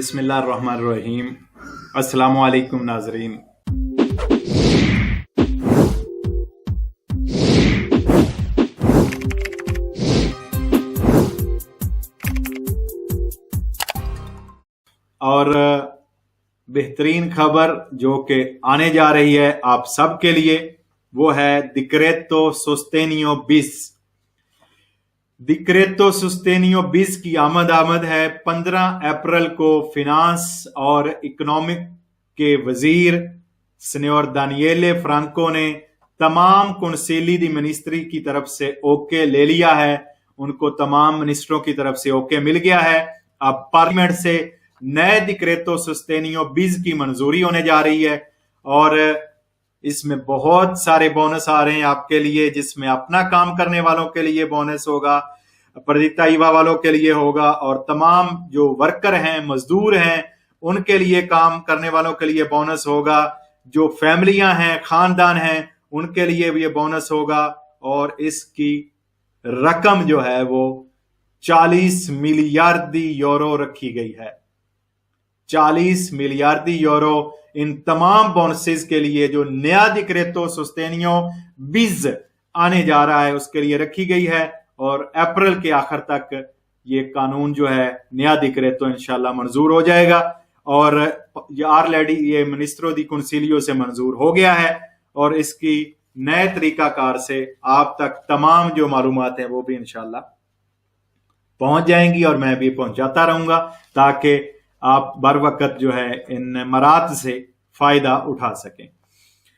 बिस्मिल्लाह रहमान रहीम। अस्सलामु अलैकुम नाजरीन। और बेहतरीन खबर जो कि आने जा रही है आप सब के लिए वो है डिक्रेटो सोस्टेनियो बिस। डिक्रेटो सोस्टेनियो बिस की आमद है। 15 अप्रैल को फिनांस और इकोनॉमिक के वजीर सिन्योर दानिएले फ्रांको ने तमाम कौंसिली दी मिनिस्ट्री की तरफ से ओके ले लिया है। उनको तमाम मिनिस्टरों की तरफ से ओके मिल गया है। अब पार्लियामेंट से नए डिक्रेटो सोस्टेनियो बिस की मंजूरी होने जा रही है और इसमें बहुत सारे बोनस आ रहे हैं आपके लिए, जिसमें अपना काम करने वालों के लिए बोनस होगा, परदिता ईवा वालों के लिए होगा और तमाम जो वर्कर हैं, मजदूर हैं, उनके लिए काम करने वालों के लिए बोनस होगा। जो फैमिलियां हैं, खानदान हैं, उनके लिए भी ये बोनस होगा और इसकी रकम जो है वो 40 मिलियार्डी यूरो रखी गई है। 40 मिलियार्डी यूरो इन तमाम बोनसेस के लिए जो नया डिक्रेटो सोस्टेनियो बिस आने जा रहा है उसके लिए रखी गई है और अप्रैल के आखिर तक ये कानून जो है नया डिक्रेटो इंशाल्लाह मंजूर हो जाएगा और ऑलरेडी ये मिनिस्ट्रो दी कौंसिलियो से मंजूर हो गया है और इसकी नए तरीकाकार से आप तक तमाम जो मालूमात हैं वो भी इंशाल्लाह पहुंच जाएंगी और मैं भी पहुंचाता रहूंगा ताकि आप बर वक्त जो है इन मरात से फायदा उठा सकें।